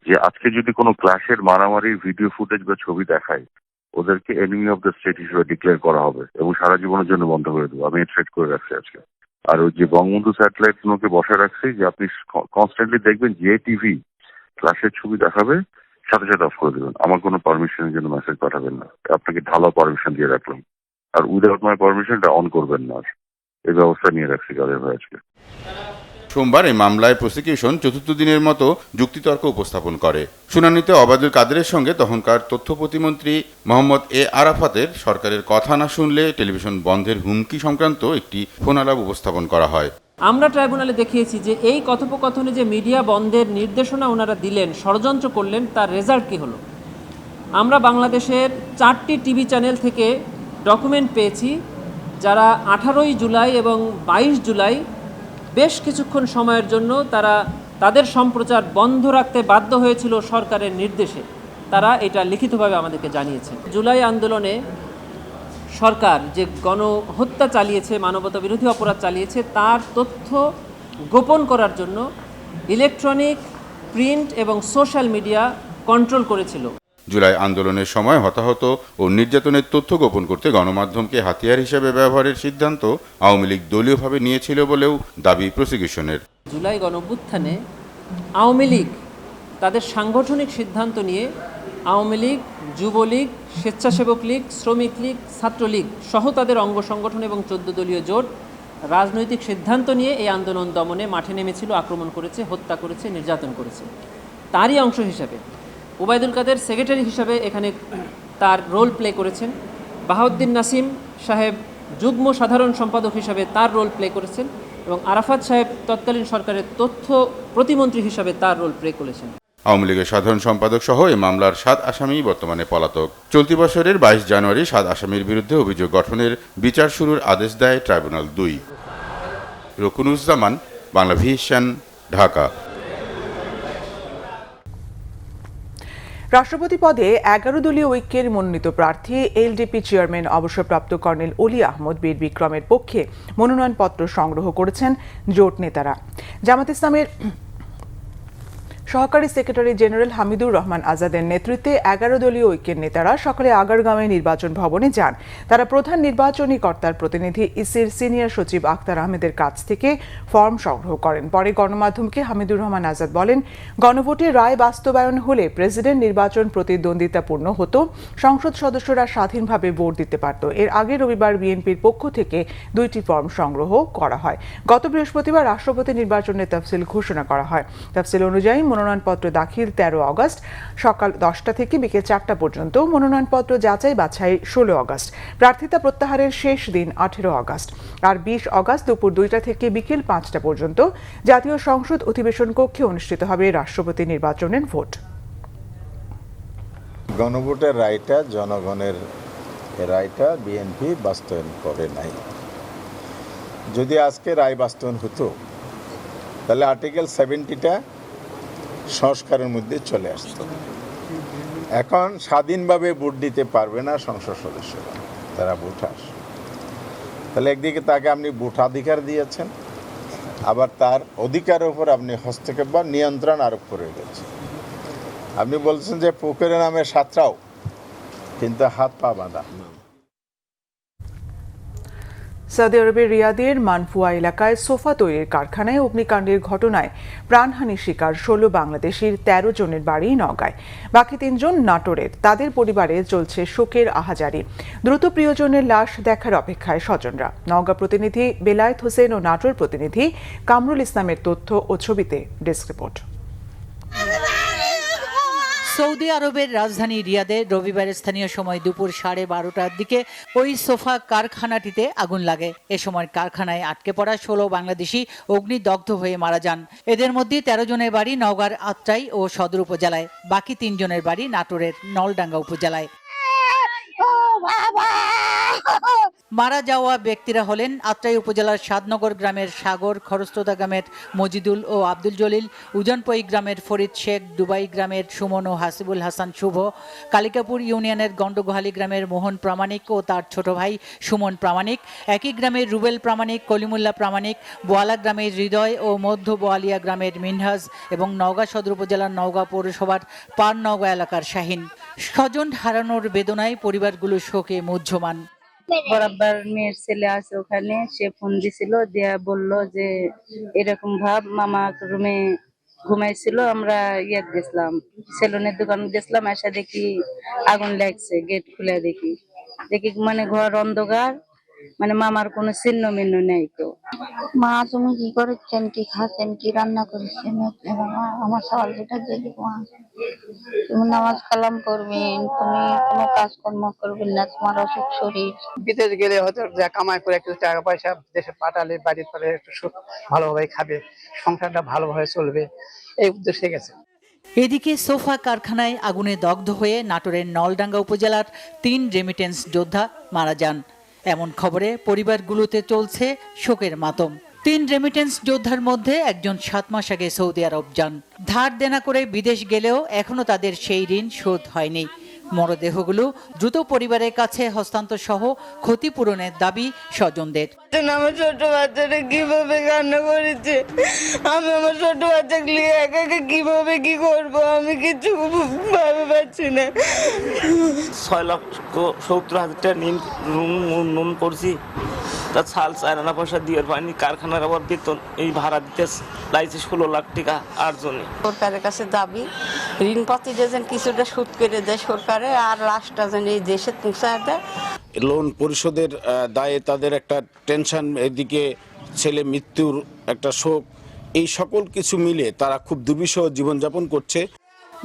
যে আজকে যদি কোনো ক্লাসের মারামারির ভিডিও ফুটেজ বা ছবি দেখায়, ওদেরকে এনিমি অফ দ্য স্টেট হিসেবে ডিক্লেয়ার করা হবে এবং সারা জীবনের জন্য বন্ধ করে দেবো। আমি থ্রেট করে রাখছি আজকে। আর ওই যে বঙ্গবন্ধু স্যাটেলাইট গুলোকে বসায় রাখছি যে আপনি কনস্ট্যান্টলি দেখবেন যে টিভি ক্লাসের ছবি দেখাবে সাথে সাথে অফ করে দেবেন। আমার কোনো পারমিশনের জন্য মেসেজ পাঠাবেন না। আপনাকে ঢালা পারমিশন দিয়ে রাখলাম, আর উইদাউট মাই পারমিশনটা অন করবেন না। এই ব্যবস্থা নিয়ে রাখছি কাদের ভাই আজকে। সোমবার এই মামলায় প্রসিকিউশন 4র্থ দিনের মতো যুক্তিতর্ক উপস্থাপন করে। শুনানিতে ওবায়দুল কাদেরের সঙ্গে তখনকার তথ্য প্রতিমন্ত্রী মোহাম্মদ এ আরাফাতের সরকারের কথা না শুনলে টেলিভিশন বন্ধের হুমকি সংক্রান্ত একটি ফোনালাপ উপস্থাপন করা হয়। আমরা ট্রাইব্যুনালে দেখিয়েছি যে এই কথোপকথনে যে মিডিয়া বন্ধের নির্দেশনা ওনারা দিলেন, ষড়যন্ত্র করলেন, তার রেজাল্ট কী হলো। আমরা বাংলাদেশের 4টি টিভি চ্যানেল থেকে ডকুমেন্ট পেয়েছি যারা 18 জুলাই এবং 22 জুলাই বেশ কিছুক্ষণ সময়ের জন্য তারা তাদের সম্প্রচার বন্ধ রাখতে বাধ্য হয়েছিল সরকারের নির্দেশে। তারা এটা লিখিতভাবে আমাদেরকে জানিয়েছে। জুলাই আন্দোলনে সরকার যে গণহত্যা চালিয়েছে, মানবতাবিরোধী অপরাধ চালিয়েছে, তার তথ্য গোপন করার জন্য ইলেকট্রনিক, প্রিন্ট এবং সোশ্যাল মিডিয়া কন্ট্রোল করেছিল। জুলাই আন্দোলনের সময় হতাহত ও নির্যাতনের তথ্য গোপন করতে গণমাধ্যমকে হাতিয়ার হিসেবে ব্যবহারের সিদ্ধান্ত আওয়ামী লীগ দলীয়ভাবে নিয়েছিল বলেও দাবি প্রসিকিউশনের। জুলাই গণঅভ্যুত্থানে আওয়ামী লীগ তাদের সাংগঠনিক সিদ্ধান্ত নিয়ে আওয়ামী লীগ, যুবলীগ, স্বেচ্ছাসেবক লীগ, শ্রমিক লীগ, ছাত্রলীগ সহ তাদের অঙ্গ সংগঠন এবং 14 দলীয় জোট রাজনৈতিক সিদ্ধান্ত নিয়ে এই আন্দোলন দমনে মাঠে নেমেছিল, আক্রমণ করেছে, হত্যা করেছে, নির্যাতন করেছে। তারই অংশ হিসাবে ওবায়দুল কাদের সেক্রেটারি হিসাবে এখানে তার রোল প্লে করেছেন। বাহাউদ্দিন নাসিম সাহেব যুগ্ম সাধারণ সম্পাদক হিসাবে তার রোল প্লে করেছেন এবং আরাফাত সাহেব তৎকালীন সরকারের তথ্য প্রতিমন্ত্রী হিসাবে তার রোল প্লে করেছেন। আওয়ামী লীগের সাধারণ সম্পাদক সহ এই মামলার 7 আসামি বর্তমানে পলাতক। চলতি বছরের 22 জানুয়ারি 7 আসামির বিরুদ্ধে অভিযোগ গঠনের বিচার শুরুর আদেশ দেয় ট্রাইব্যুনাল 2। রকুনুজ্জামান, বাংলা ভিশন, ঢাকা। রাষ্ট্রপতি পদে 11 দলীয় ঐক্যের মনোনীত প্রার্থী এলডিপি চেয়ারম্যান অবসরপ্রাপ্ত কর্নেল অলি আহমদ বীর বিক্রমের পক্ষে মনোনয়নপত্র সংগ্রহ করেছেন জোট নেতারা। জামাত ইসলামের সহকারী সেক্রেটারি জেনারেল হামিদুর রহমান আজাদের নেতৃত্বে 11 দলীয় ঐক্যের নেতারা সকালে আগারগাঁওয়ে নির্বাচন ভবনে যান। তারা প্রধান নির্বাচনী কর্তার প্রতিনিধি ইসির সিনিয়র সচিব আক্তার আহমেদের কাছ থেকে ফর্ম সংগ্রহ করেন। পরে গণমাধ্যমকে হামিদুর রহমান আজাদ বলেন, গণভোটের রায় বাস্তবায়ন হলে প্রেসিডেন্ট নির্বাচন প্রতিদ্বন্দ্বিতাপূর্ণ হতো, সংসদ সদস্যরা স্বাধীনভাবে ভোট দিতে পারত। এর আগে রবিবার বিএনপির পক্ষ থেকে 2টি ফর্ম সংগ্রহ করা হয়। গত বৃহস্পতিবার রাষ্ট্রপতি নির্বাচনের তফসিল ঘোষণা করা হয়। তফসিল অনুযায়ী মনোনয়নপত্র দাখিল 13 আগস্ট সকাল 10টা থেকে বিকেল 4টা পর্যন্ত, মনোনয়নপত্র যাচাই বাছাই 16 আগস্ট, প্রার্থিতা প্রত্যাহারের শেষ দিন 18 আগস্ট, আর 20 আগস্ট দুপুর 2টা থেকে বিকেল 5টা পর্যন্ত জাতীয় সংসদ অধিবেশন কক্ষে অনুষ্ঠিত হবে রাষ্ট্রপতি নির্বাচনের ভোট। গণভোটের রায়টা, জনগণের রায়টা বিএনপি বাস্তবায়ন করে নাই। যদি আজকে রায় বাস্তবায়ন হতো তাহলে আর্টিকেল 70টা সংস্কারের মধ্যে চলে আসতো। এখন স্বাধীনভাবে ভোট দিতে পারবে না সংসদ সদস্যরা, তারা ভোটার। তাহলে একদিকে তাকে আপনি ভোটাধিকার দিয়েছেন, আবার তার অধিকারের উপর আপনি হস্তক্ষেপ বা নিয়ন্ত্রণ আরোপ করে গেছেন। আপনি বলছেন যে পুকুরের নামে সাঁতরাও, কিন্তু হাত পা বাঁধা। সৌদি আরবের রিয়াদের মানফুয়া এলাকায় সোফা তৈরির কারখানায় অগ্নিকাণ্ডের ঘটনায় প্রাণহানির শিকার 16 বাংলাদেশির 13 জনের বাড়ি নওগাঁয়, বাকি 3 জন নাটোরের। তাদের পরিবারে চলছে শোকের আহাজারি। দ্রুত প্রিয়জনের লাশ দেখার অপেক্ষায় স্বজনরা। নওগাঁ প্রতিনিধি বেলায়েত হোসেন ও নাটোর প্রতিনিধি কামরুল ইসলামের তথ্য ও ছবিতে ডেস্ক রিপোর্ট। সৌদি আরবের রাজধানী রিয়াদে রবিবার স্থানীয় সময় দুপুর 12:30টার দিকে ওই সোফা কারখানাটিতে আগুন লাগে। এ সময় কারখানায় আটকে পড়া 16 বাংলাদেশি অগ্নিদগ্ধ হয়ে মারা যান। এদের মধ্যে 13 জনের বাড়ি নওগাঁর আত্রাই ও সদর উপজেলায়, বাকি 3 জনের বাড়ি নাটোরের নলডাঙ্গা উপজেলায়। মারা যাওয়া ব্যক্তিরা হলেন আত্রাই উপজেলার সাদনগর গ্রামের সাগর, খরস্রোতা গ্রামের মজিদুল ও আব্দুল জলিল, উজনপই গ্রামের ফরিদ শেখ, দুবাই গ্রামের সুমন ও হাসিবুল হাসান শুভ, কালিকাপুর ইউনিয়নের গন্ডগোহালি গ্রামের মোহন প্রামাণিক ও তার ছোট ভাই সুমন প্রামাণিক, একই গ্রামের রুবেল প্রামাণিক, কলিমুল্লাহ প্রামাণিক, বোয়ালা গ্রামের হৃদয় ও মধ্য বোয়ালিয়া গ্রামের মিনহাজ এবং নওগাঁ সদর উপজেলার নওগাঁ পৌরসভার পার নওগাঁ এলাকার শাহিন। স্বজন হারানোর বেদনায় পরিবারগুলো শোকে মুহ্যমান। বরাবর মেয়ের ছেলে আছে ওখানে, সে ফোন দিছিল, দিয়া বলল যে এরকম ভাব, মামা রুমে ঘুমাইছিল, আমরা গেছিলাম সেলুনের দোকান গেছিলাম, এসে দেখি আগুন লাগছে, গেট খুলে দেখি মানে ঘর অন্ধকার, মানে মামার কোনো চিহ্ন মিহ্ন নেই। তো মা তুমি কি করেছেন, কি খাচ্ছেন, কি রান্না করেছেন? আমার সওয়াল যেটা দিয়ে মা, তুমি নামাজ কালাম করবেন, তুমি কোনো কাজকর্ম করবেন না, তোমার অসুখ শরীর। বিদেশ গেলে হয়তো যা কামাই করে একটু টাকা পয়সা দেশে পাঠালে বাড়ির পরে একটু ভালোভাবে খাবে, সংসারটা ভালোভাবে চলবে, এই উদ্দেশ্যে গেছে। এদিকে সোফা কারখানায় আগুনে দগ্ধ হয়ে নাটোরের নলডাঙ্গা উপজেলার 3 রেমিটেন্স যোদ্ধা মারা যান। এমন খবরে পরিবারগুলোতে চলছে শোকের মাতম। 3 রেমিটেন্স যোদ্ধার মধ্যে একজন 7 মাস আগে সৌদি আরব যান। ধার দেনা করে বিদেশ গেলেও এখনো তাদের সেই ঋণ শোধ হয়নি। মরদেহগুলো দ্রুত পরিবারের কাছে হস্তান্তর সহ ক্ষতিপূরণের দাবি স্বজনদের। আমার ছোট বাচ্চাটা কিভাবে কান্না করেছে, আমি আমার ছোট বাচ্চাকে নিয়ে একা একা কিভাবে কি করবো, আমি কিছু ভাবে পাচ্ছি না। 6,70,000 টাকা নুন করছি, তার ছাল 4 আনা পয়সা দিয়ে পাইনি, কারখানার আবার বেতন এই ভাড়া দিতে লাগছে 16 লাখ টাকা 8 জনে। সরকারের কাছে দাবি ঋণ পাতি যেন কিছুটা শোধ করে দেয় সরকারে, আর লাস্টটা যেন এই দেশে পৌঁছায় দেয়। লোন পরিশোধের দায়ে তাদের একটা টেনশন, এদিকে ছেলে মৃত্যুর একটা শোক, এই সকল কিছু মিলে তারা খুব দুর্বিষহ জীবনযাপন করছে।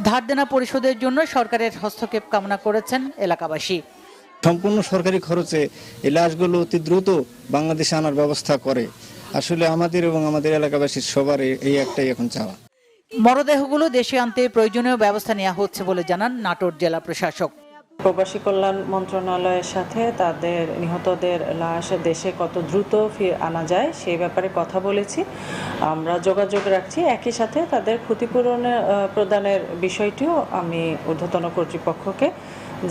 ধার দেনা পরিশোধের জন্য সরকারের হস্তক্ষেপ কামনা করেছেন এলাকাবাসী। সম্পূর্ণ সরকারি খরচে এই লাশগুলো অতি দ্রুত বাংলাদেশে আনার ব্যবস্থা করে। আসলে আমাদের এবং আমাদের এলাকাবাসীর সবার এই একটাই এখন চাওয়া। মরদেহগুলো দেশে আনতে প্রয়োজনীয় ব্যবস্থা নেওয়া হচ্ছে বলে জানান নাটোর জেলা প্রশাসক। প্রবাসী কল্যাণ মন্ত্রণালয়ের সাথে তাদের নিহতদের লাশ দেশে কত দ্রুত আনা যায় সেই ব্যাপারে কথা বলেছি, আমরা যোগাযোগ রাখছি। একই সাথে তাদের ক্ষতিপূরণ প্রদানের বিষয়টিও আমি ঊর্ধ্বতন কর্তৃপক্ষকে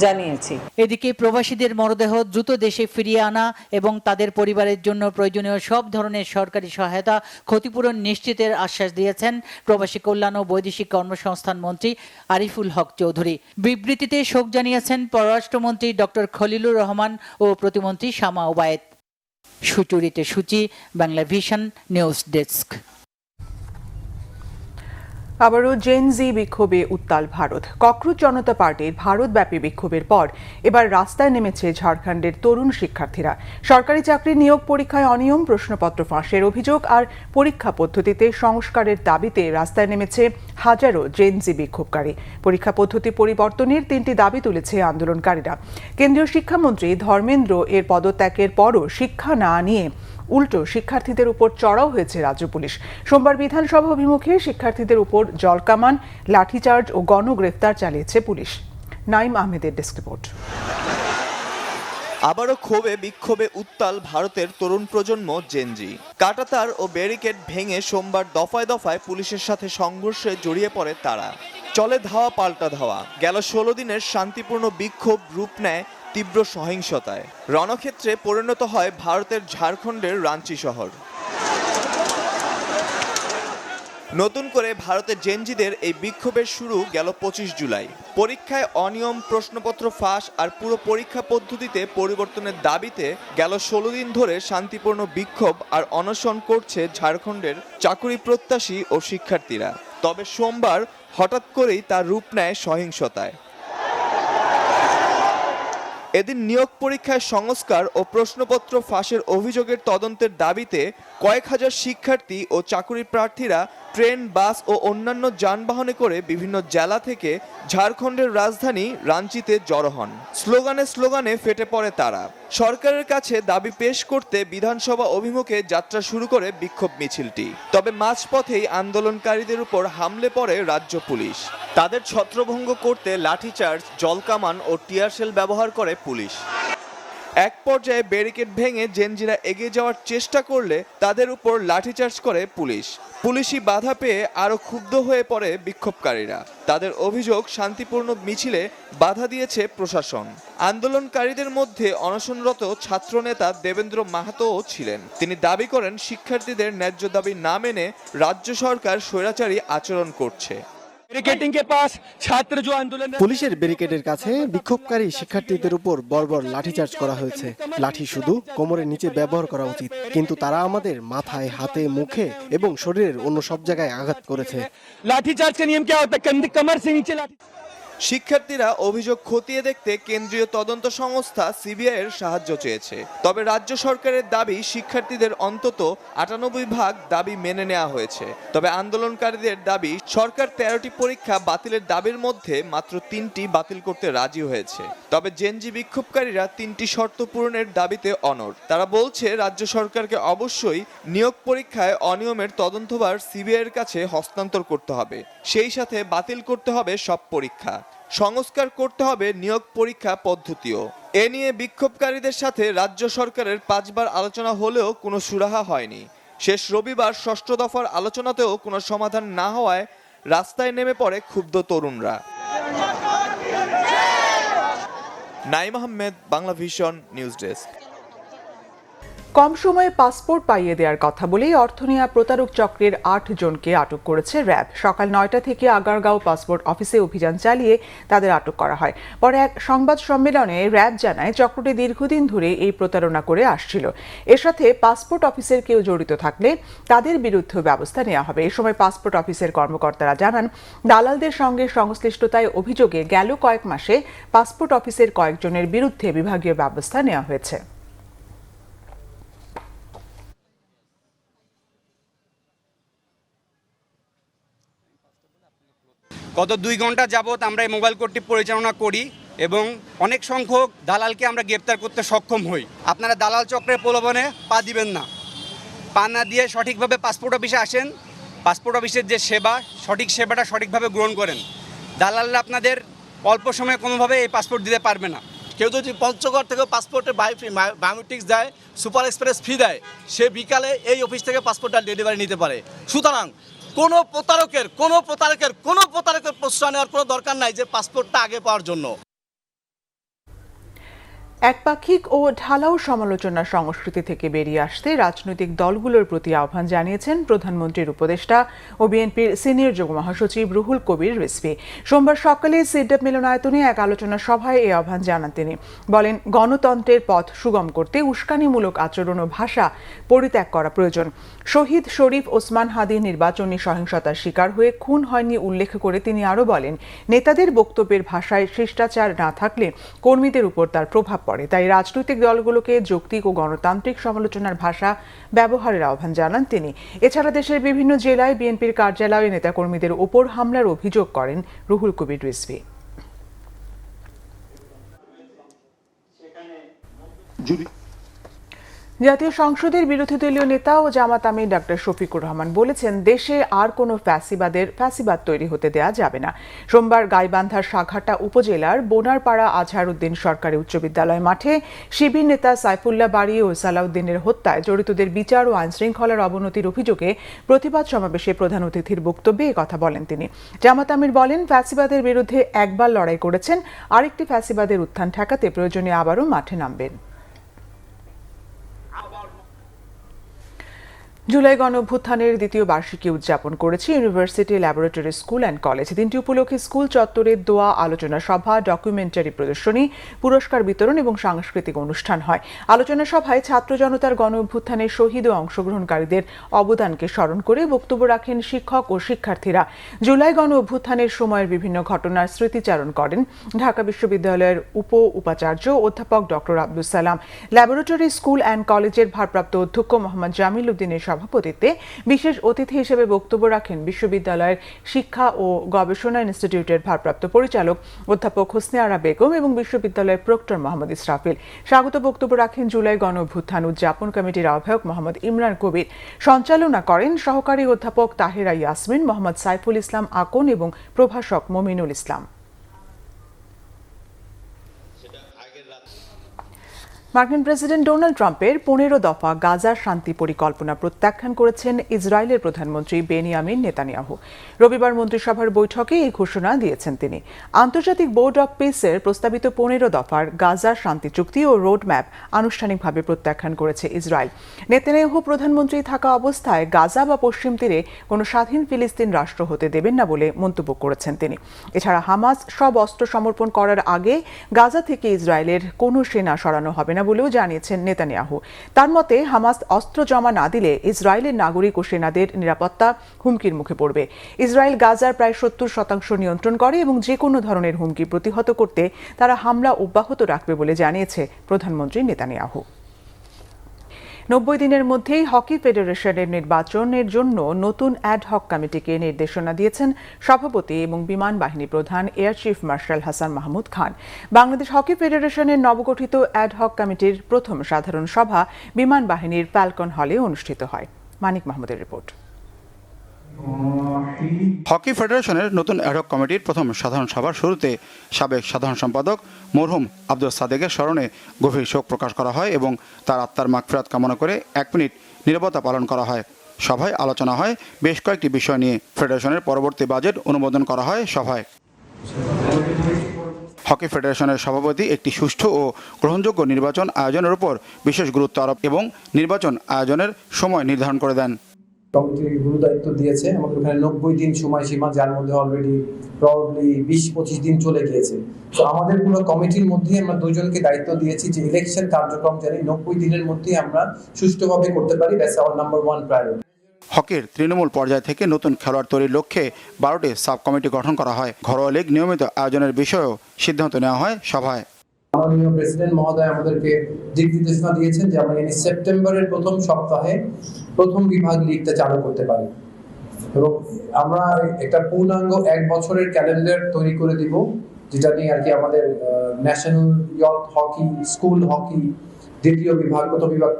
জানিয়েছি। এদিকে প্রবাসীদের মরদেহ দ্রুত দেশে ফিরিয়ে আনা এবং তাদের পরিবারের জন্য প্রয়োজনীয় সব ধরনের সরকারি সহায়তা ক্ষতিপূরণ নিশ্চিতের আশ্বাস দিয়েছেন প্রবাসী কল্যাণ ও বৈদেশিক কর্মসংস্থান মন্ত্রী আরিফুল হক চৌধুরী। বিবৃতিতে শোক জানিয়েছেন পররাষ্ট্রমন্ত্রী ডক্টর খলিলুর রহমান ও প্রতিমন্ত্রী শামা ওবায়েদ। সুচরিতা সূচি, বাংলা ভিশন নিউজ ডেস্ক। আবারও জেন জি বিক্ষোভে উত্তাল ভারত। ককরোচ জনতা পার্টির ভারতব্যাপী বিক্ষোভের পর এবার রাস্তায় নেমেছে ঝাড়খণ্ডের তরুণ শিক্ষার্থীরা। সরকারি চাকরি নিয়োগ পরীক্ষায় অনিয়ম, প্রশ্নপত্র ফাঁসের অভিযোগ আর পরীক্ষা পদ্ধতিতে সংস্কারের দাবিতে রাস্তায় নেমেছে হাজারো জেন জি বিক্ষোভকারী। পরীক্ষা পদ্ধতি পরিবর্তনের 3টি দাবি তুলেছে আন্দোলনকারীরা। কেন্দ্রীয় শিক্ষামন্ত্রী ধর্মেন্দ্র এর পদত্যাগের পরও শিক্ষা না নিয়ে উল্টো শিক্ষার্থীদের উপর চড়াও হয়েছে রাজ্য পুলিশ। সোমবার বিধানসভা অভিমুখে শিক্ষার্থীদের উপর জলকামান, লাঠিচার্জ ও গণগ্রেফতার চালিয়েছে পুলিশ। নাইম আহমেদের ডেস্ক রিপোর্ট। আবারও ক্ষোভে বিক্ষোভে উত্তাল ভারতের তরুণ প্রজন্ম জেনজি। কাঁটাতার ও ব্যারিকেড ভেঙে সোমবার দফায় দফায় পুলিশের সাথে সংঘর্ষে জড়িয়ে পড়ে তারা। চলে ধাওয়া পাল্টা ধাওয়া। গেল 16 দিনের শান্তিপূর্ণ বিক্ষোভ রূপ নেয় তীব্র সহিংসতায়। রণক্ষেত্রে পরিণত হয় ভারতের ঝাড়খণ্ডের রাঞ্চি শহর। নতুন করে ভারতের জেনজিদের এই বিক্ষোভের শুরু গেল 25 জুলাই। পরীক্ষায় অনিয়ম, প্রশ্নপত্র ফাঁস আর পুরো পরীক্ষা পদ্ধতিতে পরিবর্তনের দাবিতে গেল 16 দিন ধরে শান্তিপূর্ণ বিক্ষোভ আর অনশন করছে ঝাড়খণ্ডের চাকুরি প্রত্যাশী ও শিক্ষার্থীরা। তবে সোমবার হঠাৎ করেই তার রূপ নেয় সহিংসতায়। এদিন নিয়োগ পরীক্ষায় সংস্কার ও প্রশ্নপত্র ফাঁসের অভিযোগের তদন্তের দাবিতে কয়েক হাজার শিক্ষার্থী ও চাকুরি প্রার্থীরা ট্রেন, বাস ও অন্যান্য যানবাহনে করে বিভিন্ন জেলা থেকে ঝাড়খণ্ডের রাজধানী রাঞ্চিতে জড়ো হন। স্লোগানে স্লোগানে ফেটে পড়ে তারা। সরকারের কাছে দাবি পেশ করতে বিধানসভা অভিমুখে যাত্রা শুরু করে বিক্ষোভ মিছিলটি। তবে মাঝপথেই আন্দোলনকারীদের উপর হামলে পড়ে রাজ্য পুলিশ। তাদের ছত্রভঙ্গ করতে লাঠিচার্জ, জলকামান ও টিয়ারশেল ব্যবহার করে পুলিশ। এক পর্যায়ে ব্যারিকেড ভেঙে জেনজিরা এগিয়ে যাওয়ার চেষ্টা করলে তাদের উপর লাঠিচার্জ করে পুলিশ। পুলিশি বাধা পেয়ে আরও ক্ষুব্ধ হয়ে পড়ে বিক্ষোভকারীরা। তাদের অভিযোগ, শান্তিপূর্ণ মিছিলে বাধা দিয়েছে প্রশাসন। আন্দোলনকারীদের মধ্যে অনশনরত ছাত্রনেতা দেবেন্দ্র মাহাতোও ছিলেন। তিনি দাবি করেন, শিক্ষার্থীদের ন্যায্য দাবি না মেনে রাজ্য সরকার স্বৈরাচারী আচরণ করছে। পুলিশের ব্যারিকেডের কাছে বিক্ষোভকারী শিক্ষার্থীদের উপর বর্বর লাঠিচার্জ করা হয়েছে। লাঠি শুধু কোমরের নিচে ব্যবহার করা উচিত, কিন্তু তারা আমাদের মাথায়, হাতে, মুখে এবং শরীরের অন্য সব জায়গায় আঘাত করেছে। শিক্ষার্থীরা অভিযোগ খতিয়ে দেখতে কেন্দ্রীয় তদন্ত সংস্থা সিবিআই এর সাহায্য চেয়েছে। তবে রাজ্য সরকারের দাবি, শিক্ষার্থীদের অন্তত 98% দাবি মেনে নেওয়া হয়েছে। তবে আন্দোলনকারীদের দাবি, সরকার 13টি পরীক্ষা বাতিলের দাবির মধ্যে মাত্র 3টি বাতিল করতে রাজি হয়েছে। তবে জেনজি বিক্ষোভকারীরা 3টি শর্ত পূরণের দাবিতে অনড়। তারা বলছে, রাজ্য সরকারকে অবশ্যই নিয়োগ পরীক্ষায় অনিয়মের তদন্তভার সিবিআই এর কাছে হস্তান্তর করতে হবে। সেই সাথে বাতিল করতে হবে সব পরীক্ষা, সংস্কার করতে হবে নিয়োগ পরীক্ষা পদ্ধতিও। এ নিয়ে বিক্ষোভকারীদের সাথে রাজ্য সরকারের 5 বার আলোচনা হলেও কোনো সুরাহা হয়নি। শেষ রবিবার 6ষ্ঠ দফার আলোচনাতেও কোনো সমাধান না হওয়ায় রাস্তায় নেমে পড়ে ক্ষুব্ধ তরুণরা। Naim Ahmed, Bangla vision news desk. কম সময়ে পাসপোর্ট পাইয়ে দেওয়ার কথা বলেই অর্থ নেওয়া প্রতারক চক্রের 8 জনকে আটক করেছে র্যাব। সকাল 9টা থেকে আগারগাঁও পাসপোর্ট অফিসে অভিযান চালিয়ে তাদের আটক করা হয়। পরে এক সংবাদ সম্মেলনে র্যাব জানায়, চক্রটি দীর্ঘদিন ধরে এই প্রতারণা করে আসছিল। এর সাথে পাসপোর্ট অফিসের কেউ জড়িত থাকলে তাদের বিরুদ্ধে ব্যবস্থা নেওয়া হবে। এ সময় পাসপোর্ট অফিসের কর্মকর্তারা জানান, দালালদের সঙ্গে সংশ্লিষ্টতায় অভিযোগে গেল কয়েক মাসে পাসপোর্ট অফিসের কয়েকজনের বিরুদ্ধে বিভাগীয় ব্যবস্থা নেওয়া হয়েছে। গত 2 ঘন্টা যাবৎ আমরা এই মোবাইল কোর্টটি পরিচালনা করি এবং অনেক সংখ্যক দালালকে আমরা গ্রেপ্তার করতে সক্ষম হই। আপনারা দালাল চক্রের প্রলোভনে পা দিবেন না। পা না দিয়ে সঠিকভাবে পাসপোর্ট অফিসে আসেন। পাসপোর্ট অফিসের যে সেবা, সঠিক সেবাটা সঠিকভাবে গ্রহণ করেন। দালালরা আপনাদের অল্প সময়ে কোনোভাবে এই পাসপোর্ট দিতে পারবে না। কেউ যদি পঞ্চগড় থেকে পাসপোর্টের বায়োমেট্রিক্স দেয়, সুপার এক্সপ্রেস ফি দেয়, সে বিকালে এই অফিস থেকে পাসপোর্টটা ডেলিভারি নিতে পারে। সুতরাং কোনো প্রতারকের প্রশ্রয় নেওয়ার কোনো দরকার নাই যে পাসপোর্টটা আগে পাওয়ার জন্য। একপাক্ষিক ও ঢালাও সমালোচনা সংস্কৃতি থেকে বেরিয়ে আসতে রাজনৈতিক দলগুলোর প্রতি আহ্বান জানিয়েছেন প্রধানমন্ত্রীর উপদেষ্টা ও বিএনপির সিনিয়র যুগ্ম মহাসচিব রুহুল কবির রিজভী। সোমবার সকালে সিডাপ মিলনায়তনে এক আলোচনা সভায় এই আহ্বান জানান তিনি। বলেন, গণতন্ত্রের পথ সুগম করতে উস্কানিমূলক আচরণ ও ভাষা পরিত্যাগ করা প্রয়োজন। শহীদ শরীফ ওসমান হাদি নির্বাচনী সহিংসতার শিকার হয়ে খুন হয়নি উল্লেখ করে তিনি আরও বলেন, নেতাদের বক্তব্যের ভাষায় শিষ্টাচার না থাকলে কর্মীদের উপর তার প্রভাব পড়ে। তাই রাজনৈতিক দলগুলোকে যৌক্তিক ও গণতান্ত্রিক সমালোচনার ভাষা ব্যবহারের আহ্বান জানান তিনি। এছাড়া দেশের বিভিন্ন জেলায় বিএনপির কার্যালয়ে নেতাকর্মীদের ওপর হামলার অভিযোগ করেন রুহুল কবির রিজভী। জাতীয় সংসদের বিরোধী দলীয় নেতা ও জামাত আমির ডক্টর শফিকুর রহমান বলেছেন, দেশে আর কোনো ফ্যাসিবাদ তৈরি হতে দেয়া যাবে না। সোমবার গাইবান্ধার সাঘাটা উপজেলার বোনারপাড়া আজহার উদ্দিন সরকারি উচ্চ বিদ্যালয় মাঠে শিবির নেতা সাইফুল্লাহ বাড়ি ও সালাউদ্দিনের হত্যায় জড়িতদের বিচার ও আইন শৃঙ্খলার অবনতির অভিযোগে প্রতিবাদ সমাবেশে প্রধান অতিথির বক্তব্যে কথা বলেন তিনি। জামাত আমির বলেন, ফ্যাসিবাদের বিরুদ্ধে একবার লড়াই করেছেন, আরেকটি ফ্যাসিবাদের উত্থান ঠেকাতে প্রয়োজনে আবারও মাঠে নামবেন। জুলাই গণঅভ্যুত্থানের দ্বিতীয় বার্ষিকী উদযাপন করেছে university laboratory school and college. দিনটি উপলক্ষে স্কুল চত্বরে দোয়া, আলোচনা সভা, ডকুমেন্টারি প্রদর্শনী, পুরস্কার বিতরণ এবং সাংস্কৃতিক অনুষ্ঠান হয়। আলোচনা সভায় ছাত্র জনতার গণঅভ্যুত্থানের শহীদ ও অংশগ্রহণকারীদের অবদানকে স্মরণ করে বক্তব্য রাখেন শিক্ষক ও শিক্ষার্থীরা। জুলাই গণঅভ্যুত্থানের সময়ের বিভিন্ন ঘটনার স্মৃতিচারণ করেন ঢাকা বিশ্ববিদ্যালয়ের উপাচার্য অধ্যাপক doctor Abdul Salam. Laboratory school and কলেজের ভারপ্রাপ্ত অধ্যক্ষ মোহাম্মদ জামিল উদ্দিনের সভাপতিত্বে বিশেষ অতিথি হিসেবে বক্তব্য রাখেন বিশ্ববিদ্যালয়ের শিক্ষা ও গবেষণা ইনস্টিটিউটের ভারপ্রাপ্ত পরিচালক অধ্যাপক হোসনে আরা বেগম এবং বিশ্ববিদ্যালয়ের প্রক্টর মোহাম্মদ ইসরাফিল। স্বাগত বক্তব্য রাখেন জুলাই গণঅভ্যুত্থান উদযাপন কমিটির আহ্বায়ক মোহাম্মদ ইমরান কবির। সঞ্চালনা করেন সহকারী অধ্যাপক তাহেরা ইয়াসমিন, মোহাম্মদ সাইফুল ইসলাম আকন এবং প্রভাষক মমিনুল ইসলাম। মার্কিন প্রেসিডেন্ট ডোনাল্ড ট্রাম্পের 15 দফা গাজার শান্তি পরিকল্পনা প্রত্যাখ্যান করেছেন ইসরায়েলের প্রধানমন্ত্রী বেনিয়ামিন নেতানিয়াহু। রবিবার মন্ত্রিসভার বৈঠকে এই ঘোষণা দিয়েছেন তিনি। আন্তর্জাতিক বোর্ড অব পিসের প্রস্তাবিত 15 দফার গাজার শান্তি চুক্তি ও রোডম্যাপ আনুষ্ঠানিকভাবে প্রত্যাখ্যান করেছে ইসরায়েল। নেতানিয়াহু প্রধানমন্ত্রী থাকা অবস্থায় গাজা বা পশ্চিম তীরে কোনো স্বাধীন ফিলিস্তিন রাষ্ট্র হতে দেবেন না বলে মন্তব্য করেছেন তিনি। এছাড়া হামাস সব অস্ত্র সমর্পণ করার আগে গাজা থেকে ইসরায়েলের কোনো সেনা সরানো হবে না বলেও জানিয়েছেন নেতানিয়াহু। তার মতে, হামাস অস্ত্র জমা না দিলে ইসরায়েলের নাগরিক ও সেনাদের নিরাপত্তা হুমকির মুখে পড়বে। ইসরায়েল গাজার প্রায় 70% নিয়ন্ত্রণ করে এবং যে কোনো ধরনের হুমকি প্রতিহত করতে তারা হামলা অব্যাহত রাখবে বলে জানিয়েছে প্রধানমন্ত্রী নেতানিয়াহু। 90 দিনের মধ্যেই হকি ফেডারেশনের নির্বাচনের জন্য নতুন অ্যাডহক কমিটিকে নির্দেশনা দিয়েছেন সভাপতি এবং বিমান বাহিনী প্রধান air chief marshal Hasan Mahmud Khan. Bangladesh hockey ফেডারেশনের নবগঠিত অ্যাডহক কমিটির প্রথম সাধারণ সভা বিমান বাহিনীর ফ্যালকন হলে অনুষ্ঠিত হয়। মানিক মাহমুদের রিপোর্ট। হকি ফেডারেশনের নতুন অ্যাডহক কমিটির প্রথম সাধারণ সভার শুরুতে সাবেক সাধারণ সম্পাদক মরহুম আব্দুল সাদেকের স্মরণে গভীর শোক প্রকাশ করা হয় এবং তার আত্মার মাগফিরাত কামনা করে 1 মিনিট নীরবতা পালন করা হয়। সভায় আলোচনা হয় বেশ কয়েকটি বিষয় নিয়ে। ফেডারেশনের পরবর্তী বাজেট অনুমোদন করা হয় সভায়। হকি ফেডারেশনের সভাপতি একটি সুষ্ঠু ও গ্রহণযোগ্য নির্বাচন আয়োজনের উপর বিশেষ গুরুত্ব আরোপ এবং নির্বাচন আয়োজনের সময় নির্ধারণ করে দেন। কমিটি গুরু দায়িত্ব দিয়েছে আমাদের ওখানে 90 দিন সময়সীমা, যার মধ্যে অলরেডি প্রবাবলি 20-25 দিন চলে গিয়েছে। তো আমাদের পুরো কমিটির মধ্যে আমরা দুজনকে দায়িত্ব দিয়েছি যে ইলেকশন কার্যক্রম জানি 90 দিনের মধ্যে আমরা সুষ্ঠুভাবে করতে পারি। That's our number 1 priority. হকির তৃণমূল পর্যায় থেকে নতুন খেলোয়াড় তৈরির লক্ষ্যে 12টি সাব কমিটি গঠন করা হয়। ঘরোয়া লীগ নিয়মিত আয়োজনের বিষয়েও সিদ্ধান্ত নেওয়া হয় সভায়। মাননীয় প্রেসিডেন্ট মহোদয় আমাদেরকে দিক নির্দেশনা দিয়েছেন যে আমরা সেপ্টেম্বরের প্রথম সপ্তাহে প্রথম বিভাগ লিগটা চালু করতে পারি এবং আমরা একটা পূর্ণাঙ্গ 1 বছরের ক্যালেন্ডার তৈরি করে দিব, যেটা নিয়ে আর কি আমাদের national youth hockey, school hockey, দ্বিতীয় বিভাগ, প্রথম বিভাগ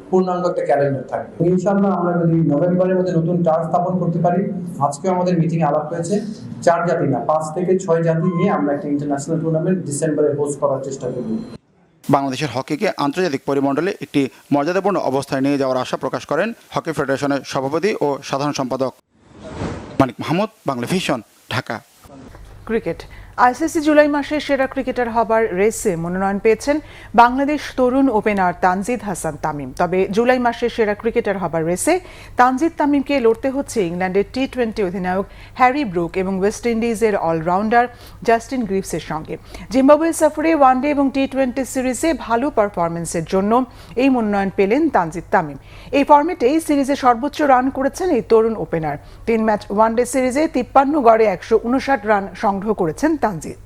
পূর্ণাঙ্গ একটা ক্যালেন্ডার থাকবে। ইনশাআল্লাহ আমরা যদি নভেম্বরের মধ্যে নতুন টার্ফ স্থাপন করতে পারি। আজকেও আমাদের মিটিং আলাপ হয়েছে 4 জাতি না 5 থেকে 6 জাতি নিয়ে আমরা একটা ইন্টারন্যাশনাল টুর্নামেন্ট ডিসেম্বরে হোস্ট করার চেষ্টা করব। বাংলাদেশের হকিকে আন্তর্জাতিক পরিমণ্ডলে একটি মর্যাদাপূর্ণ অবস্থায় নিয়ে যাওয়ার আশা প্রকাশ করেন হকি ফেডারেশনের সভাপতি ও সাধারণ সম্পাদক। Manik Mahmud, Bangla vision, Dhaka. Cricket. ICC জুলাই মাসে সেরা ক্রিকেটার হবার রেসে মনোনয়ন পেয়েছেন বাংলাদেশ তরুণ ওপেনার তানজিদ হাসান তামিম। তবে জুলাই মাসে সেরা ক্রিকেটার হবার রেসে তানজিদ তামিমকে লড়তে হচ্ছে ইংল্যান্ডের টি-20 অধিনায়ক হ্যারি ব্রুক এবং ওয়েস্ট ইন্ডিজের অলরাউন্ডার জাস্টিন গ্রিভসের সঙ্গে। জিম্বাবুয়ে সফরে ওয়ানডে এবং টি-20 সিরিজে ভালো পারফরমেন্সের জন্য এই মনোনয়ন পেলেন তানজিদ তামিম। এই ফরম্যাটেই সিরিজে সর্বোচ্চ রান করেছেন এই তরুণ ওপেনার। 3 ম্যাচ ওয়ানডে সিরিজে 53 গড়ে 159 রান সংগ্রহ করেছেন তানজিদ।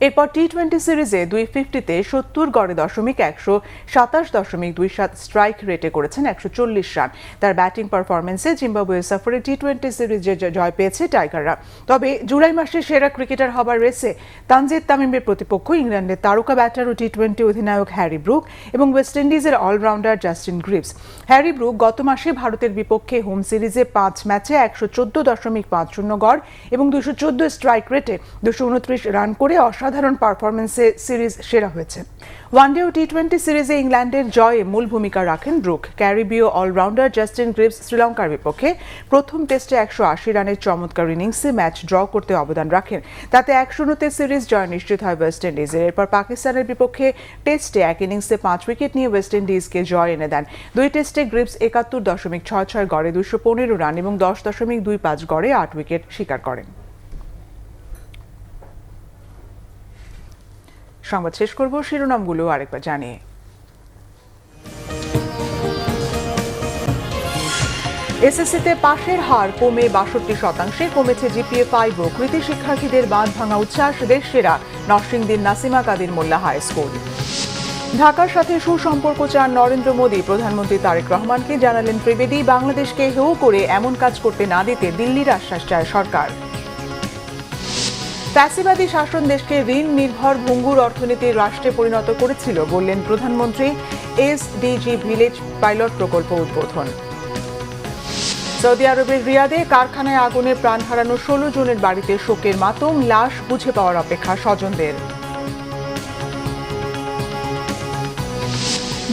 এরপর টি-20 সিরিজে 250-তে 70 গড়ে 127.27 স্ট্রাইক রেটে করেছেন 140 রান। তার ব্যাটিং পারফরমেন্সে জিম্বাবুয়ে সফরে টি-20 সিরিজে জয় পেয়েছে টাইগাররা। তবে জুলাই মাসে সেরা ক্রিকেটার হবার রেসে তানজিদ তামিমের প্রতিপক্ষ ইংল্যান্ডের তারকা ব্যাটার ও টি-20 অধিনায়ক হ্যারি ব্রুক এবং ওয়েস্ট ইন্ডিজের allrounder Justin Greaves. Harry Brook গত মাসে ভারতের বিপক্ষে হোম সিরিজে 5 ম্যাচে 114.50 গড় এবং 214 স্ট্রাইক রেটে 229 রান করে অসাধারণ পারফরমেন্সে সিরিজ সেরা হয়েছে। ওয়ানডে ও টি-20 সিরিজে ইংল্যান্ডের জয়ে মূল ভূমিকা রাখেন ব্রুক। ক্যারিবীয় অলরাউন্ডার জাস্টিন গ্রিভস শ্রীলঙ্কার বিপক্ষে প্রথম টেস্টে 180 রানের চমৎকার ইনিংসে ম্যাচ ড্র করতে অবদান রাখেন। তাতে 1-0-তে সিরিজ জয় নিশ্চিত হয় ওয়েস্ট ইন্ডিজের। এরপর পাকিস্তানের বিপক্ষে টেস্টে এক ইনিংসে 5 উইকেট নিয়ে ওয়েস্ট ইন্ডিজকে জয় এনে দেন। 2 টেস্টে গ্রিভস 71.66 গড়ে 215 রান এবং 10.25 গড়ে 8 উইকেট শিকার করেন। সংবাদ শেষ করব শিরোনামগুলো আরেকবার জানিয়ে। এসএসসিতে পাশের হার কমে 62%, কমেছে জিপিএ 5 ও কৃতি শিক্ষার্থীদের বাঁধ ভাঙা উচ্ছ্বাস, দেশ সেরা নরসিংদীর নাসিমা কাদির মোল্লা হাই স্কুল। ঢাকার সাথে সুসম্পর্ক চান নরেন্দ্র মোদী, প্রধানমন্ত্রী তারেক রহমানকে জানালেন ত্রিবেদী। বাংলাদেশকে হেয় করে এমন কাজ করতে না দিতে দিল্লির আশ্বাস চায় সরকার। ফ্যাসিবাদী শাসন দেশকে ঋণ নির্ভর ভঙ্গুর অর্থনীতির রাষ্ট্রে পরিণত করেছিল বললেন প্রধানমন্ত্রী। এসডিজি ভিলেজ পাইলট প্রকল্প উদ্বোধন। সৌদি আরবের রিয়াদে কারখানায় আগুনে প্রাণ হারানো 16 জনের বাড়িতে শোকের মাতম, লাশ বুঝে পাওয়ার অপেক্ষা স্বজনদের।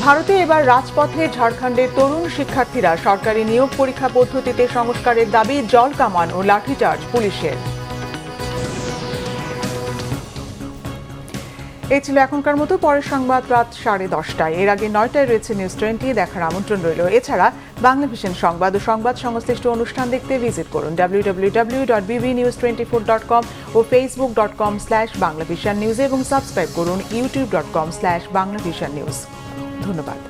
ভারতে এবার রাজপথে ঝাড়খণ্ডের তরুণ শিক্ষার্থীরা সরকারি নিয়োগ পরীক্ষা পদ্ধতিতে সংস্কারের দাবি, জল কামান ও লাঠিচার্জ পুলিশের। এই ছিল এখনকার মতো। পরের সংবাদ রাত 10:30টায়। এর আগে 9টায় রয়েছে নিউজ 20 দেখার আমন্ত্রণ রইল। এছাড়া বাংলা ভিশন সংবাদ ও সংবাদ সংশ্লিষ্ট অনুষ্ঠান দেখতে ভিজিট করুন www.bbnews24.com ও facebook.com/banglavishannews এবং সাবস্ক্রাইব করুন youtube.com/banglavishannews। ধন্যবাদ।